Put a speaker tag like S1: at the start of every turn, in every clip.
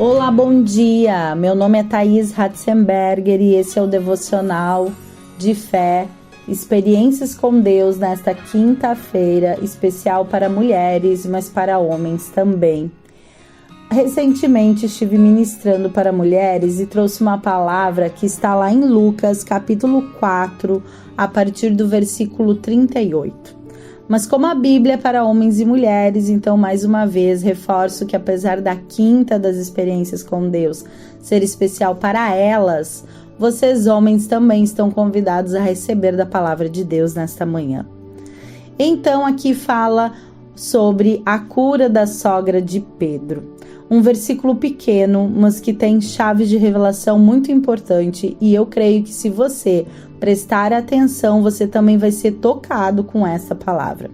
S1: Olá, bom dia! Meu nome é Thaís Ratzenberger e esse é o Devocional de Fé, Experiências com Deus nesta quinta-feira, especial para mulheres, mas para homens também. Recentemente estive ministrando para mulheres e trouxe uma palavra que está lá em Lucas, capítulo 4, a partir do versículo 38. Mas como a Bíblia é para homens e mulheres, então mais uma vez reforço que apesar da quinta das experiências com Deus ser especial para elas, vocês homens também estão convidados a receber da palavra de Deus nesta manhã. Então aqui fala sobre a cura da sogra de Pedro. Um versículo pequeno, mas que tem chave de revelação muito importante, e eu creio que se você prestar atenção, você também vai ser tocado com essa palavra.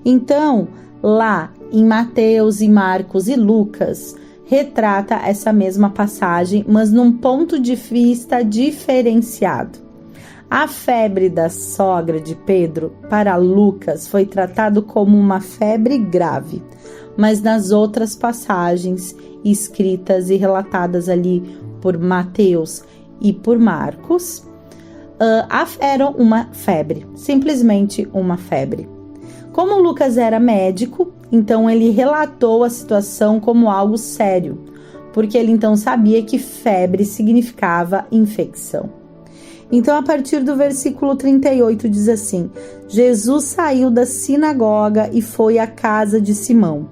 S1: Então, lá em Mateus, e Marcos e Lucas, retrata essa mesma passagem, mas num ponto de vista diferenciado. A febre da sogra de Pedro, para Lucas, foi tratado como uma febre grave, mas nas outras passagens escritas e relatadas ali por Mateus e por Marcos, era uma febre, simplesmente uma febre. Como Lucas era médico, então ele relatou a situação como algo sério, porque ele então sabia que febre significava infecção. Então, a partir do versículo 38 diz assim: Jesus saiu da sinagoga e foi à casa de Simão.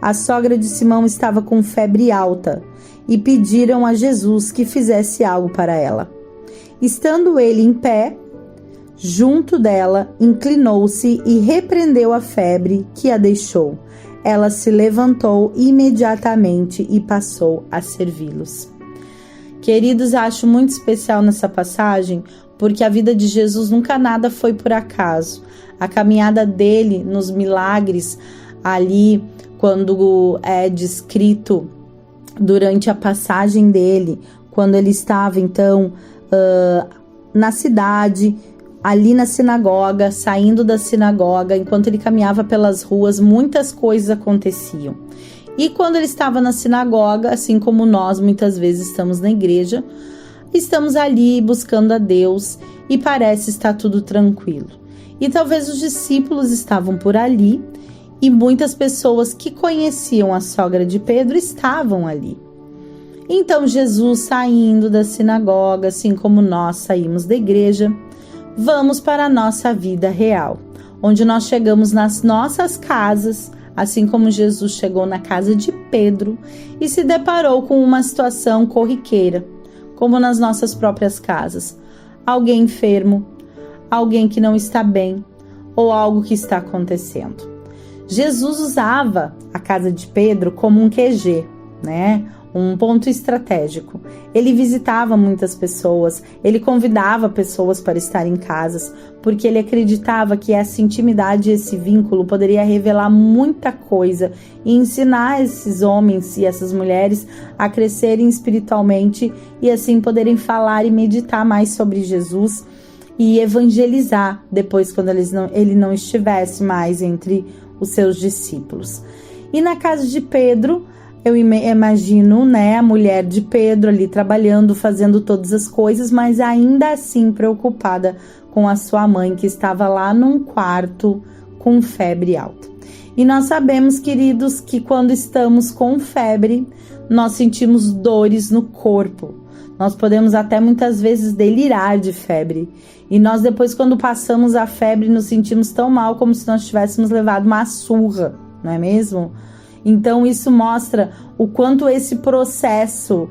S1: A sogra de Simão estava com febre alta e pediram a Jesus que fizesse algo para ela. Estando ele em pé, junto dela, inclinou-se e repreendeu a febre que a deixou. Ela se levantou imediatamente e passou a servi-los. Queridos, acho muito especial nessa passagem, porque a vida de Jesus nunca nada foi por acaso. A caminhada dele nos milagres ali, quando é descrito durante a passagem dele, quando ele estava então na cidade, ali na sinagoga, saindo da sinagoga, enquanto ele caminhava pelas ruas, muitas coisas aconteciam. E quando ele estava na sinagoga, assim como nós muitas vezes estamos na igreja, estamos ali buscando a Deus e parece estar tudo tranquilo. E talvez os discípulos estavam por ali e muitas pessoas que conheciam a sogra de Pedro estavam ali. Então Jesus, saindo da sinagoga, assim como nós saímos da igreja, vamos para a nossa vida real, onde nós chegamos nas nossas casas, assim como Jesus chegou na casa de Pedro e se deparou com uma situação corriqueira, como nas nossas próprias casas. Alguém enfermo, alguém que não está bem ou algo que está acontecendo. Jesus usava a casa de Pedro como um QG, né? Um ponto estratégico. Ele visitava muitas pessoas, ele convidava pessoas para estar em casas, porque ele acreditava que essa intimidade, esse vínculo poderia revelar muita coisa e ensinar esses homens e essas mulheres a crescerem espiritualmente e assim poderem falar e meditar mais sobre Jesus e evangelizar depois quando ele não estivesse mais entre os seus discípulos. E na casa de Pedro, eu imagino, né, a mulher de Pedro ali trabalhando, fazendo todas as coisas, mas ainda assim preocupada com a sua mãe, que estava lá num quarto com febre alta. E nós sabemos, queridos, que quando estamos com febre, nós sentimos dores no corpo. Nós podemos até muitas vezes delirar de febre. E nós depois, quando passamos a febre, nos sentimos tão mal como se nós tivéssemos levado uma surra, não é mesmo? Então isso mostra o quanto esse processo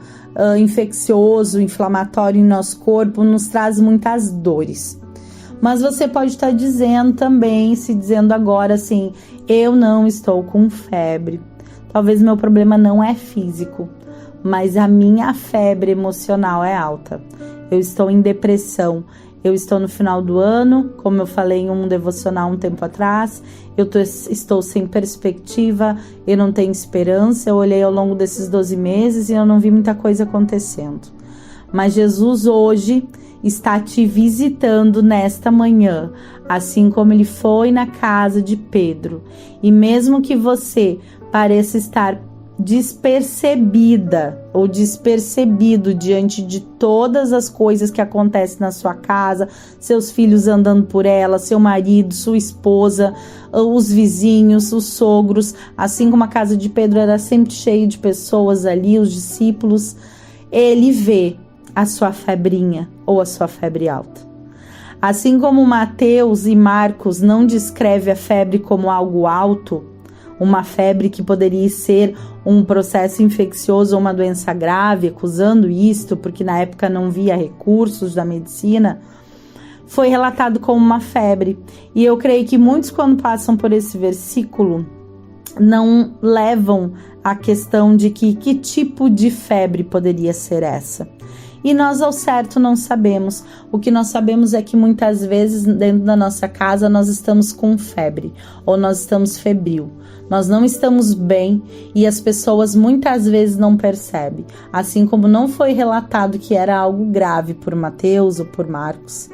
S1: infeccioso, inflamatório em nosso corpo nos traz muitas dores. Mas você pode estar dizendo também, se dizendo agora assim: eu não estou com febre. Talvez meu problema não é físico, mas a minha febre emocional é alta. Eu estou em depressão. Eu estou no final do ano, como eu falei em um devocional um tempo atrás, estou sem perspectiva, eu não tenho esperança, eu olhei ao longo desses 12 meses e eu não vi muita coisa acontecendo. Mas Jesus hoje está te visitando nesta manhã, assim como ele foi na casa de Pedro. E mesmo que você pareça estar despercebida ou despercebido diante de todas as coisas que acontecem na sua casa, seus filhos andando por ela, seu marido, sua esposa, os vizinhos, os sogros, assim como a casa de Pedro era sempre cheia de pessoas ali, os discípulos, ele vê a sua febrinha ou a sua febre alta. Assim como Mateus e Marcos não descrevem a febre como algo alto, uma febre que poderia ser um processo infeccioso ou uma doença grave, acusando isto, porque na época não via recursos da medicina, foi relatado como uma febre. E eu creio que muitos, quando passam por esse versículo, não levam a questão de que tipo de febre poderia ser essa. E nós, ao certo, não sabemos. O que nós sabemos é que muitas vezes dentro da nossa casa nós estamos com febre ou nós estamos febril. Nós não estamos bem e as pessoas muitas vezes não percebem. Assim como não foi relatado que era algo grave por Mateus ou por Marcos.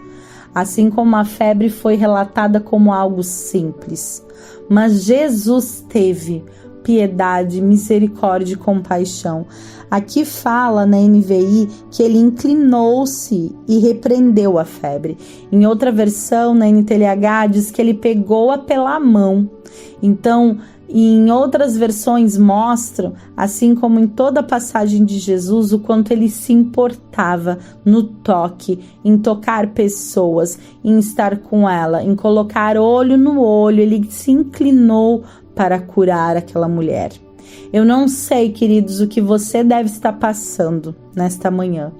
S1: Assim como a febre foi relatada como algo simples. Mas Jesus teve piedade, misericórdia e compaixão. Aqui fala na NVI que ele inclinou-se e repreendeu a febre. Em outra versão, na NTLH, diz que ele pegou-a pela mão. Então, em outras versões mostram, assim como em toda a passagem de Jesus, o quanto ele se importava no toque, em tocar pessoas, em estar com ela, em colocar olho no olho. Ele se inclinou para curar aquela mulher. Eu não sei, queridos, o que você deve estar passando nesta manhã.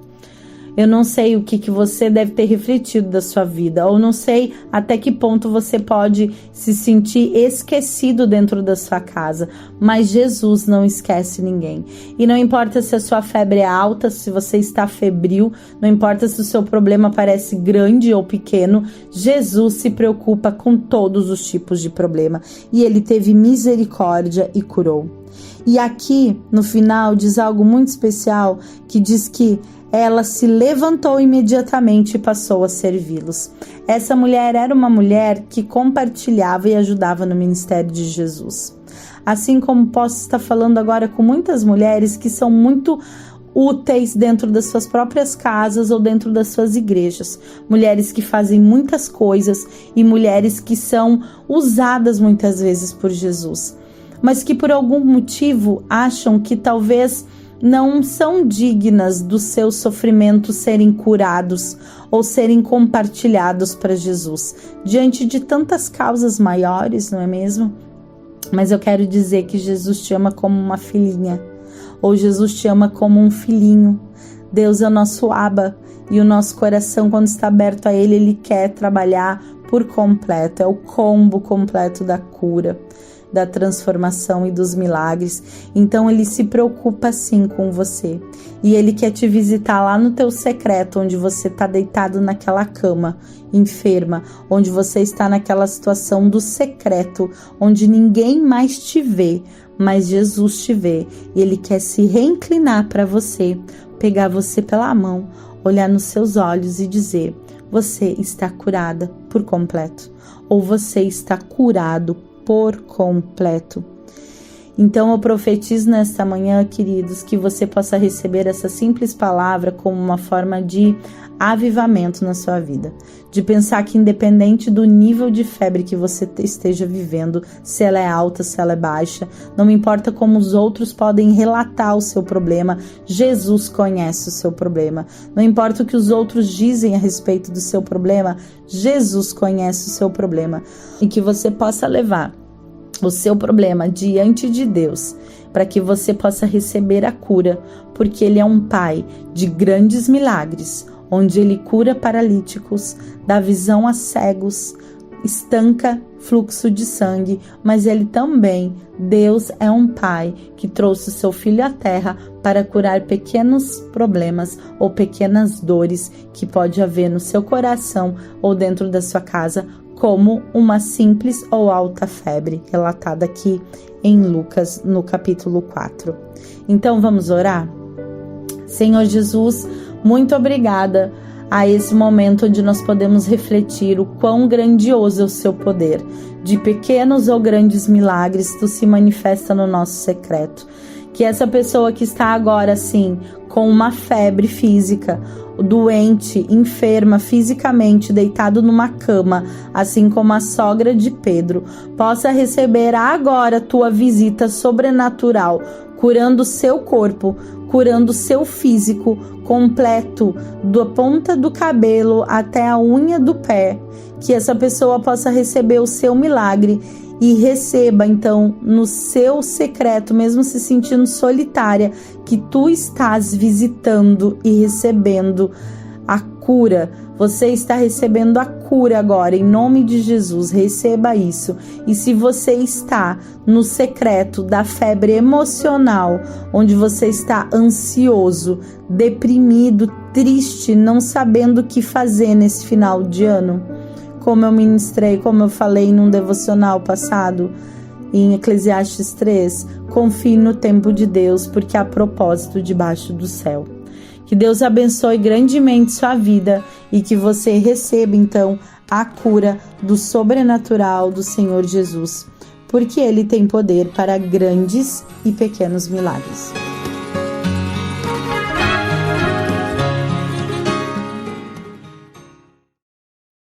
S1: Eu não sei o que você deve ter refletido da sua vida, ou não sei até que ponto você pode se sentir esquecido dentro da sua casa, mas Jesus não esquece ninguém. E não importa se a sua febre é alta, se você está febril, não importa se o seu problema parece grande ou pequeno, Jesus se preocupa com todos os tipos de problema, e ele teve misericórdia e curou. E aqui, no final, diz algo muito especial, que diz que ela se levantou imediatamente e passou a servi-los. Essa mulher era uma mulher que compartilhava e ajudava no ministério de Jesus. Assim como posso estar falando agora com muitas mulheres que são muito úteis dentro das suas próprias casas ou dentro das suas igrejas. Mulheres que fazem muitas coisas e mulheres que são usadas muitas vezes por Jesus, mas que por algum motivo acham que talvez não são dignas do seu sofrimento serem curados ou serem compartilhados para Jesus, diante de tantas causas maiores, não é mesmo? Mas eu quero dizer que Jesus te ama como uma filhinha, ou Jesus te ama como um filhinho. Deus é o nosso Abba, e o nosso coração, quando está aberto a Ele, Ele quer trabalhar por completo, é o combo completo da cura, da transformação e dos milagres. Então ele se preocupa sim com você, e ele quer te visitar lá no teu secreto, onde você está deitado naquela cama enferma, onde você está naquela situação do secreto, onde ninguém mais te vê, mas Jesus te vê, e ele quer se reinclinar para você, pegar você pela mão, olhar nos seus olhos e dizer: você está curada por completo, ou você está curado por completo. Então eu profetizo nesta manhã, queridos, que você possa receber essa simples palavra como uma forma de avivamento na sua vida, de pensar que independente do nível de febre que você esteja vivendo, se ela é alta, se ela é baixa, não importa como os outros podem relatar o seu problema, Jesus conhece o seu problema. Não importa o que os outros dizem a respeito do seu problema, Jesus conhece o seu problema, e que você possa levar o seu problema diante de Deus, para que você possa receber a cura, porque Ele é um Pai de grandes milagres, onde Ele cura paralíticos, dá visão a cegos, estanca fluxo de sangue, mas Ele também, Deus é um Pai que trouxe o seu Filho à Terra para curar pequenos problemas ou pequenas dores que pode haver no seu coração ou dentro da sua casa, como uma simples ou alta febre, relatada aqui em Lucas, no capítulo 4. Então vamos orar? Senhor Jesus, muito obrigada a esse momento onde nós podemos refletir o quão grandioso é o seu poder. De pequenos ou grandes milagres, tu se manifesta no nosso secreto. Que essa pessoa que está agora assim, com uma febre física, doente, enferma fisicamente, deitado numa cama, assim como a sogra de Pedro, possa receber agora tua visita sobrenatural, curando seu corpo, curando seu físico completo, da ponta do cabelo até a unha do pé. Que essa pessoa possa receber o seu milagre e receba então no seu secreto, mesmo se sentindo solitária, que tu estás visitando e recebendo a cura. Você está recebendo a cura agora, em nome de Jesus, receba isso. E se você está no secreto da febre emocional, onde você está ansioso, deprimido, triste, não sabendo o que fazer nesse final de ano, como eu ministrei, como eu falei num devocional passado, em Eclesiastes 3, confie no tempo de Deus, porque há propósito debaixo do céu. Que Deus abençoe grandemente sua vida e que você receba, então, a cura do sobrenatural do Senhor Jesus, porque Ele tem poder para grandes e pequenos milagres.